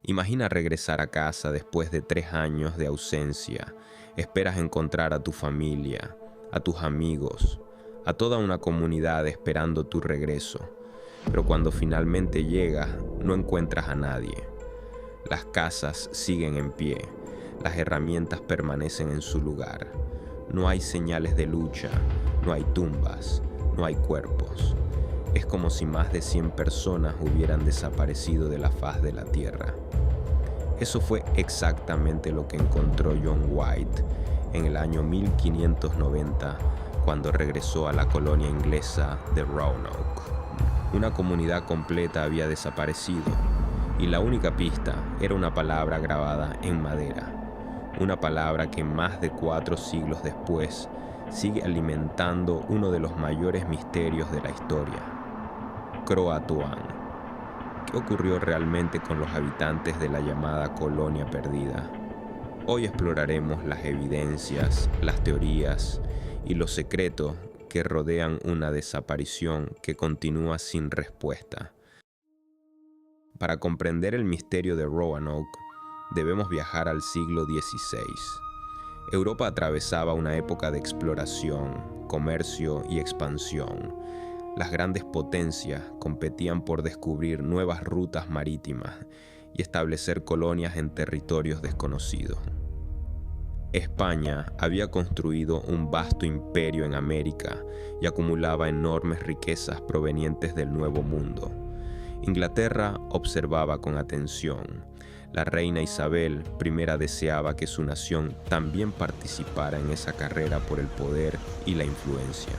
Imagina regresar a casa después de 3 años de ausencia. Esperas encontrar a tu familia, a tus amigos, a toda una comunidad esperando tu regreso. Pero cuando finalmente llegas, no encuentras a nadie. Las casas siguen en pie, las herramientas permanecen en su lugar. No hay señales de lucha, no hay tumbas, no hay cuerpos. Es como si más de 100 personas hubieran desaparecido de la faz de la tierra. Eso fue exactamente lo que encontró John White en el año 1590, cuando regresó a la colonia inglesa de Roanoke. Una comunidad completa había desaparecido, y la única pista era una palabra grabada en madera. Una palabra que más de 4 siglos después sigue alimentando uno de los mayores misterios de la historia: Croatoan. ¿Qué ocurrió realmente con los habitantes de la llamada colonia perdida? Hoy exploraremos las evidencias, las teorías y los secretos que rodean una desaparición que continúa sin respuesta. Para comprender el misterio de Roanoke, debemos viajar al siglo XVI. Europa atravesaba una época de exploración, comercio y expansión. Las grandes potencias competían por descubrir nuevas rutas marítimas y establecer colonias en territorios desconocidos. España había construido un vasto imperio en América y acumulaba enormes riquezas provenientes del Nuevo Mundo. Inglaterra observaba con atención. La reina Isabel I deseaba que su nación también participara en esa carrera por el poder y la influencia.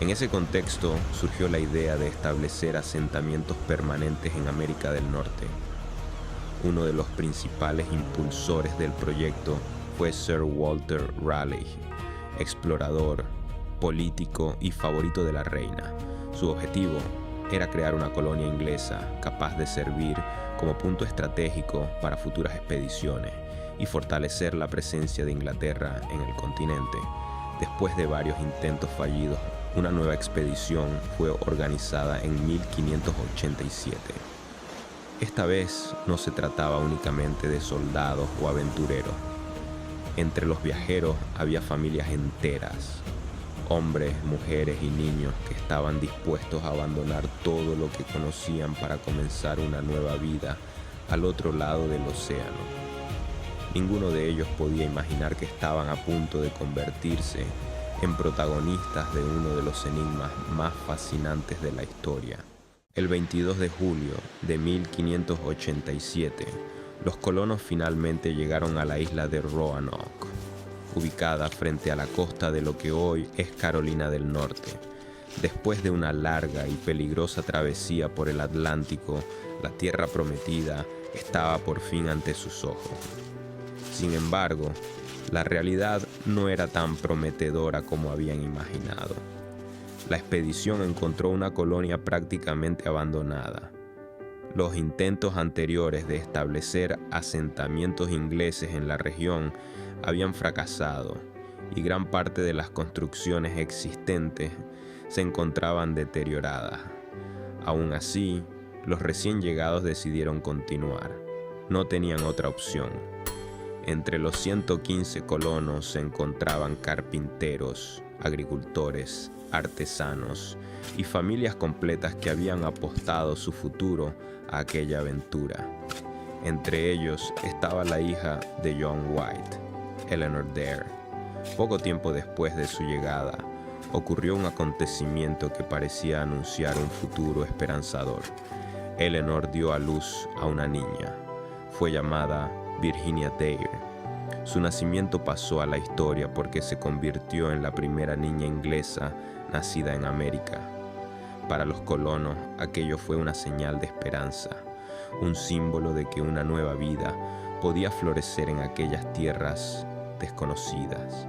En ese contexto surgió la idea de establecer asentamientos permanentes en América del Norte. Uno de los principales impulsores del proyecto fue Sir Walter Raleigh, explorador, político y favorito de la reina. Su objetivo era crear una colonia inglesa capaz de servir como punto estratégico para futuras expediciones y fortalecer la presencia de Inglaterra en el continente. Después de varios intentos fallidos, una nueva expedición fue organizada en 1587. Esta vez no se trataba únicamente de soldados o aventureros. Entre los viajeros había familias enteras, hombres, mujeres y niños que estaban dispuestos a abandonar todo lo que conocían para comenzar una nueva vida al otro lado del océano. Ninguno de ellos podía imaginar que estaban a punto de convertirse en protagonistas de uno de los enigmas más fascinantes de la historia. El 22 de julio de 1587, los colonos finalmente llegaron a la isla de Roanoke, ubicada frente a la costa de lo que hoy es Carolina del Norte. Después de una larga y peligrosa travesía por el Atlántico, la tierra prometida estaba por fin ante sus ojos. Sin embargo, la realidad no era tan prometedora como habían imaginado. La expedición encontró una colonia prácticamente abandonada. Los intentos anteriores de establecer asentamientos ingleses en la región habían fracasado y gran parte de las construcciones existentes se encontraban deterioradas. Aún así, los recién llegados decidieron continuar. No tenían otra opción. Entre los 115 colonos se encontraban carpinteros, agricultores, artesanos y familias completas que habían apostado su futuro a aquella aventura. Entre ellos estaba la hija de John White, Eleanor Dare. Poco tiempo después de su llegada, ocurrió un acontecimiento que parecía anunciar un futuro esperanzador. Eleanor dio a luz a una niña. Fue llamada Virginia Dare. Su nacimiento pasó a la historia porque se convirtió en la primera niña inglesa nacida en América. Para los colonos, aquello fue una señal de esperanza, un símbolo de que una nueva vida podía florecer en aquellas tierras desconocidas.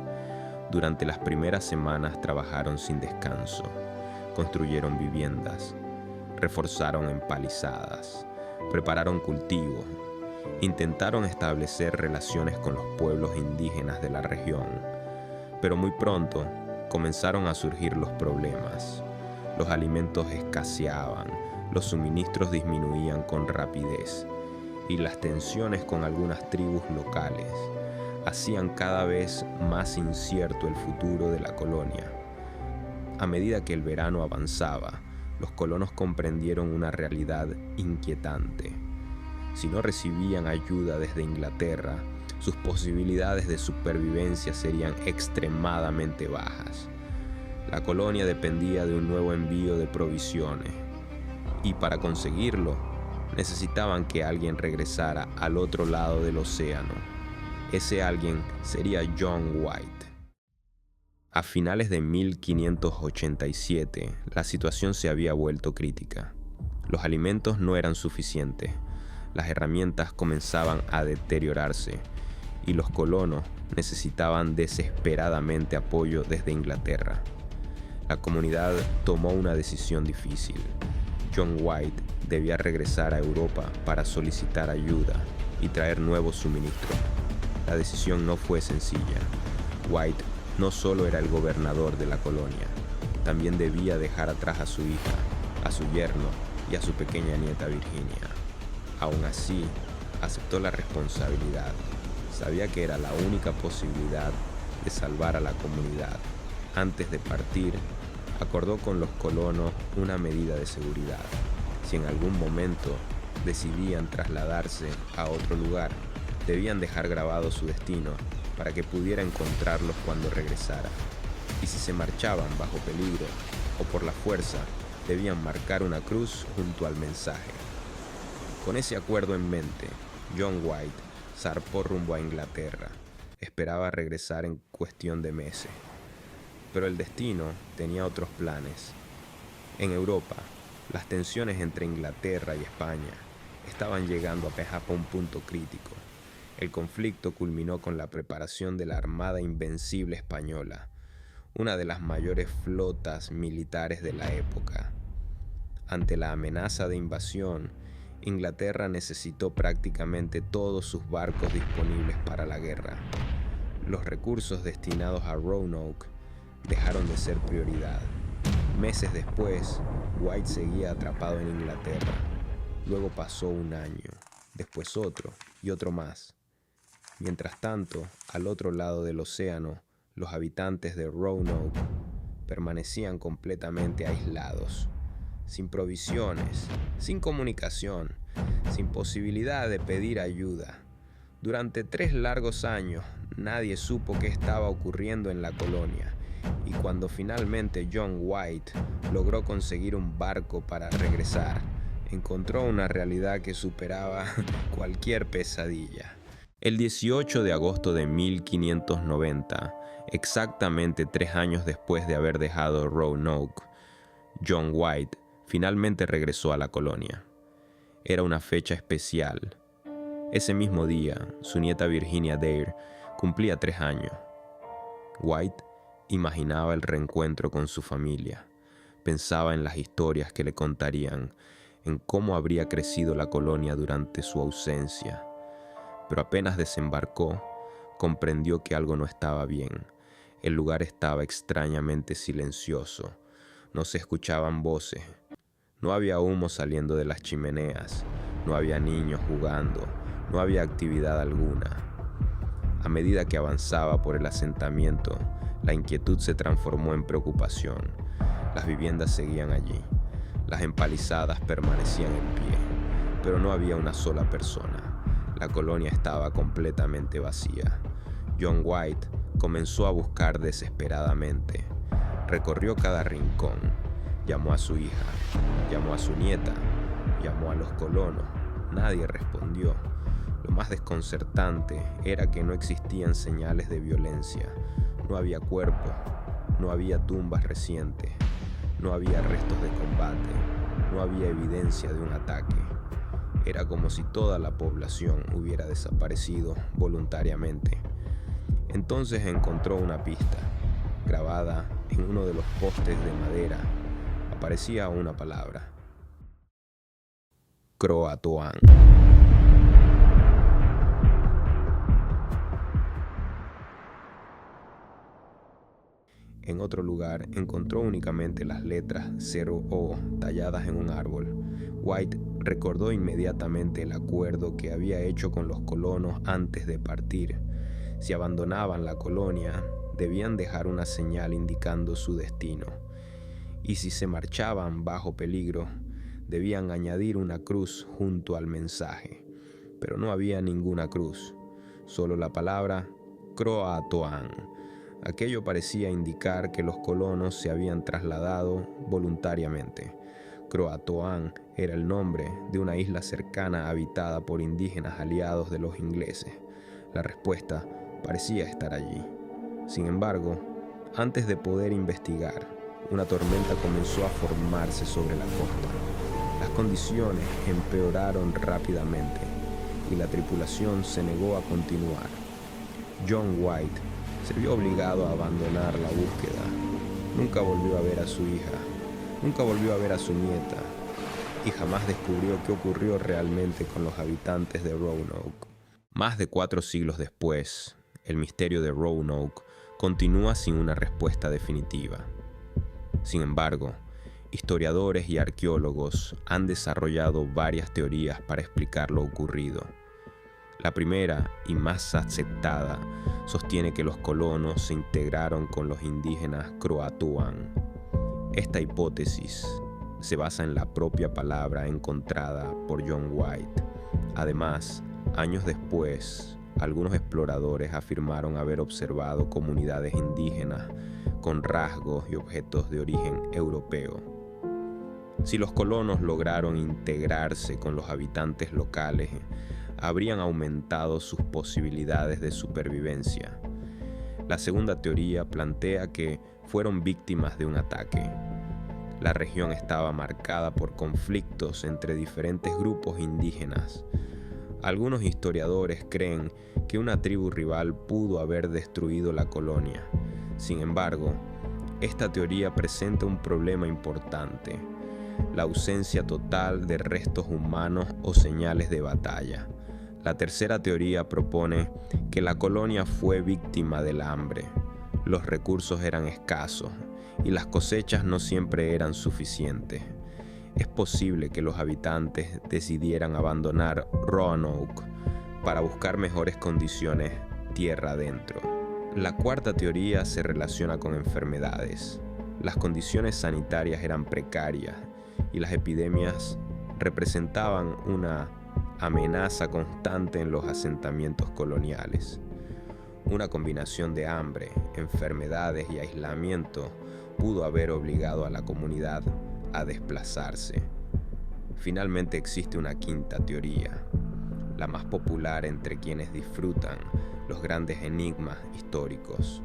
Durante las primeras semanas trabajaron sin descanso, construyeron viviendas, reforzaron empalizadas, prepararon cultivos, intentaron establecer relaciones con los pueblos indígenas de la región, pero muy pronto comenzaron a surgir los problemas. Los alimentos escaseaban, los suministros disminuían con rapidez y las tensiones con algunas tribus locales hacían cada vez más incierto el futuro de la colonia. A medida que el verano avanzaba, los colonos comprendieron una realidad inquietante. Si no recibían ayuda desde Inglaterra, sus posibilidades de supervivencia serían extremadamente bajas. La colonia dependía de un nuevo envío de provisiones, y para conseguirlo, necesitaban que alguien regresara al otro lado del océano. Ese alguien sería John White. A finales de 1587, la situación se había vuelto crítica. Los alimentos no eran suficientes, las herramientas comenzaban a deteriorarse y los colonos necesitaban desesperadamente apoyo desde Inglaterra. La comunidad tomó una decisión difícil. John White debía regresar a Europa para solicitar ayuda y traer nuevos suministros. La decisión no fue sencilla. White no solo era el gobernador de la colonia, también debía dejar atrás a su hija, a su yerno y a su pequeña nieta Virginia. Aún así, aceptó la responsabilidad. Sabía que era la única posibilidad de salvar a la comunidad. Antes de partir, acordó con los colonos una medida de seguridad. Si en algún momento decidían trasladarse a otro lugar, debían dejar grabado su destino para que pudiera encontrarlos cuando regresara. Y si se marchaban bajo peligro o por la fuerza, debían marcar una cruz junto al mensaje. Con ese acuerdo en mente, John White zarpó rumbo a Inglaterra. Esperaba regresar en cuestión de meses. Pero el destino tenía otros planes. En Europa, las tensiones entre Inglaterra y España estaban llegando a un punto crítico. El conflicto culminó con la preparación de la Armada Invencible Española, una de las mayores flotas militares de la época. Ante la amenaza de invasión, Inglaterra necesitó prácticamente todos sus barcos disponibles para la guerra. Los recursos destinados a Roanoke dejaron de ser prioridad. Meses después, White seguía atrapado en Inglaterra. Luego pasó un año, después otro y otro más. Mientras tanto, al otro lado del océano, los habitantes de Roanoke permanecían completamente aislados, sin provisiones, sin comunicación, sin posibilidad de pedir ayuda. Durante 3 largos años, nadie supo qué estaba ocurriendo en la colonia, y cuando finalmente John White logró conseguir un barco para regresar, encontró una realidad que superaba cualquier pesadilla. El 18 de agosto de 1590, exactamente 3 años después de haber dejado Roanoke, John White finalmente regresó a la colonia. Era una fecha especial. Ese mismo día, su nieta Virginia Dare cumplía 3 años. White imaginaba el reencuentro con su familia. Pensaba en las historias que le contarían, en cómo habría crecido la colonia durante su ausencia. Pero apenas desembarcó, comprendió que algo no estaba bien. El lugar estaba extrañamente silencioso. No se escuchaban voces. No había humo saliendo de las chimeneas. No había niños jugando. No había actividad alguna. A medida que avanzaba por el asentamiento, la inquietud se transformó en preocupación. Las viviendas seguían allí. Las empalizadas permanecían en pie, pero no había una sola persona. La colonia estaba completamente vacía. John White comenzó a buscar desesperadamente. Recorrió cada rincón. Llamó a su hija, llamó a su nieta, llamó a los colonos. Nadie respondió. Lo más desconcertante era que no existían señales de violencia. No había cuerpos, no había tumbas recientes, no había restos de combate, no había evidencia de un ataque. Era como si toda la población hubiera desaparecido voluntariamente. Entonces encontró una pista. Grabada en uno de los postes de madera, aparecía una palabra: Croatoan. en otro lugar, encontró únicamente las letras 0O talladas en un árbol. White recordó inmediatamente el acuerdo que había hecho con los colonos antes de partir. Si abandonaban la colonia, debían dejar una señal indicando su destino. Y si se marchaban bajo peligro, debían añadir una cruz junto al mensaje. Pero no había ninguna cruz, solo la palabra Croatoan. Aquello parecía indicar que los colonos se habían trasladado voluntariamente. Croatoan era el nombre de una isla cercana habitada por indígenas aliados de los ingleses. La respuesta parecía estar allí. Sin embargo, antes de poder investigar, una tormenta comenzó a formarse sobre la costa. Las condiciones empeoraron rápidamente y la tripulación se negó a continuar. John White se vio obligado a abandonar la búsqueda. Nunca volvió a ver a su hija, nunca volvió a ver a su nieta y jamás descubrió qué ocurrió realmente con los habitantes de Roanoke. Más de 4 siglos después, el misterio de Roanoke continúa sin una respuesta definitiva. Sin embargo, historiadores y arqueólogos han desarrollado varias teorías para explicar lo ocurrido. La primera y más aceptada sostiene que los colonos se integraron con los indígenas Croatoan. Esta hipótesis se basa en la propia palabra encontrada por John White. Además, años después, algunos exploradores afirmaron haber observado comunidades indígenas con rasgos y objetos de origen europeo. Si los colonos lograron integrarse con los habitantes locales, habrían aumentado sus posibilidades de supervivencia. La segunda teoría plantea que fueron víctimas de un ataque. La región estaba marcada por conflictos entre diferentes grupos indígenas. Algunos historiadores creen que una tribu rival pudo haber destruido la colonia. Sin embargo, esta teoría presenta un problema importante: la ausencia total de restos humanos o señales de batalla. La tercera teoría propone que la colonia fue víctima del hambre. Los recursos eran escasos y las cosechas no siempre eran suficientes. Es posible que los habitantes decidieran abandonar Roanoke para buscar mejores condiciones tierra adentro. La cuarta teoría se relaciona con enfermedades. Las condiciones sanitarias eran precarias y las epidemias representaban una amenaza constante en los asentamientos coloniales. Una combinación de hambre, enfermedades y aislamiento pudo haber obligado a la comunidad a desplazarse. Finalmente existe una quinta teoría, la más popular entre quienes disfrutan los grandes enigmas históricos.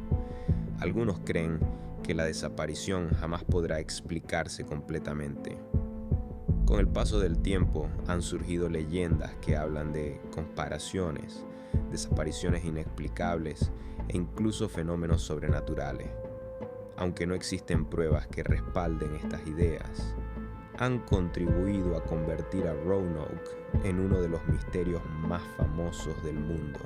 Algunos creen que la desaparición jamás podrá explicarse completamente. Con el paso del tiempo han surgido leyendas que hablan de comparaciones, desapariciones inexplicables e incluso fenómenos sobrenaturales. Aunque no existen pruebas que respalden estas ideas, han contribuido a convertir a Roanoke en uno de los misterios más famosos del mundo.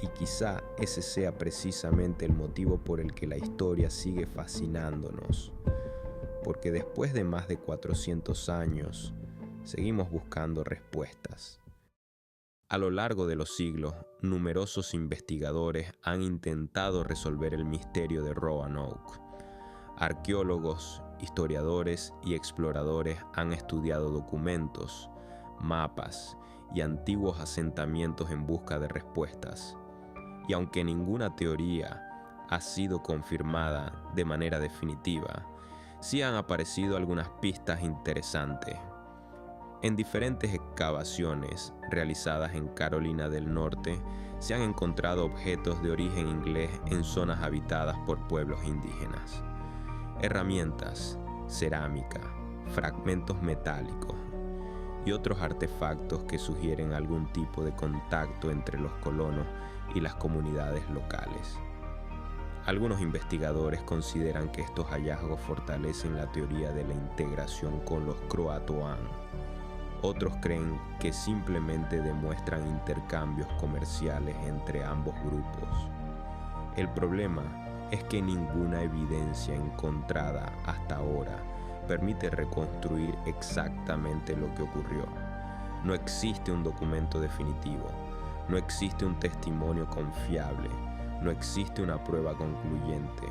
Y quizá ese sea precisamente el motivo por el que la historia sigue fascinándonos. Porque después de más de 400 años, seguimos buscando respuestas. A lo largo de los siglos, numerosos investigadores han intentado resolver el misterio de Roanoke. Arqueólogos, historiadores y exploradores han estudiado documentos, mapas y antiguos asentamientos en busca de respuestas. Y aunque ninguna teoría ha sido confirmada de manera definitiva, sí han aparecido algunas pistas interesantes. En diferentes excavaciones realizadas en Carolina del Norte, se han encontrado objetos de origen inglés en zonas habitadas por pueblos indígenas. Herramientas, cerámica, fragmentos metálicos y otros artefactos que sugieren algún tipo de contacto entre los colonos y las comunidades locales. Algunos investigadores consideran que estos hallazgos fortalecen la teoría de la integración con los Croatoan. Otros creen que simplemente demuestran intercambios comerciales entre ambos grupos. El problema es que ninguna evidencia encontrada hasta ahora permite reconstruir exactamente lo que ocurrió. No existe un documento definitivo, no existe un testimonio confiable, no existe una prueba concluyente.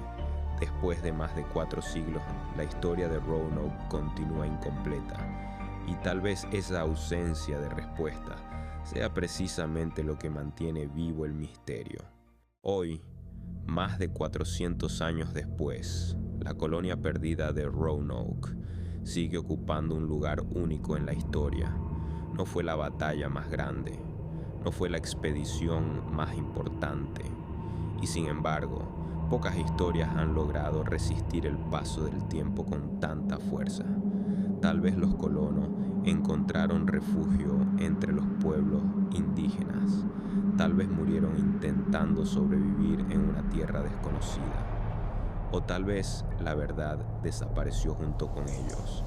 Después de más de 4 siglos, la historia de Roanoke continúa incompleta, y tal vez esa ausencia de respuesta sea precisamente lo que mantiene vivo el misterio. Hoy, más de 400 años después, la colonia perdida de Roanoke sigue ocupando un lugar único en la historia. No fue la batalla más grande, no fue la expedición más importante, y sin embargo, pocas historias han logrado resistir el paso del tiempo con tanta fuerza. Tal vez los colonos encontraron refugio entre los pueblos indígenas. Tal vez murieron intentando sobrevivir en una tierra desconocida. O tal vez la verdad desapareció junto con ellos,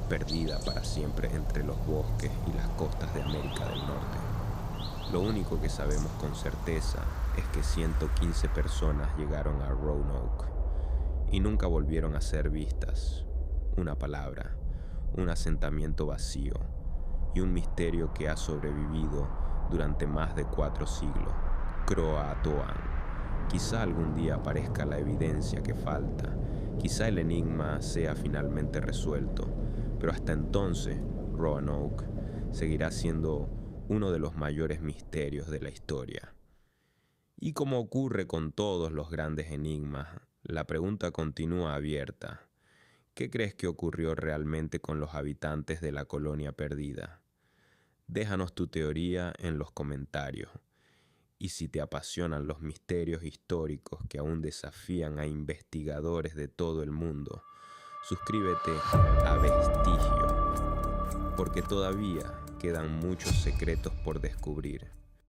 perdida para siempre entre los bosques y las costas de América del Norte. Lo único que sabemos con certeza es que 115 personas llegaron a Roanoke y nunca volvieron a ser vistas. Una palabra, un asentamiento vacío y un misterio que ha sobrevivido durante más de 4 siglos. Croatoan. Quizá algún día aparezca la evidencia que falta, quizá el enigma sea finalmente resuelto, pero hasta entonces Roanoke seguirá siendo uno de los mayores misterios de la historia. Y como ocurre con todos los grandes enigmas, la pregunta continúa abierta. ¿Qué crees que ocurrió realmente con los habitantes de la colonia perdida? Déjanos tu teoría en los comentarios. Y si te apasionan los misterios históricos que aún desafían a investigadores de todo el mundo, suscríbete a Vestigio, porque todavía quedan muchos secretos por descubrir.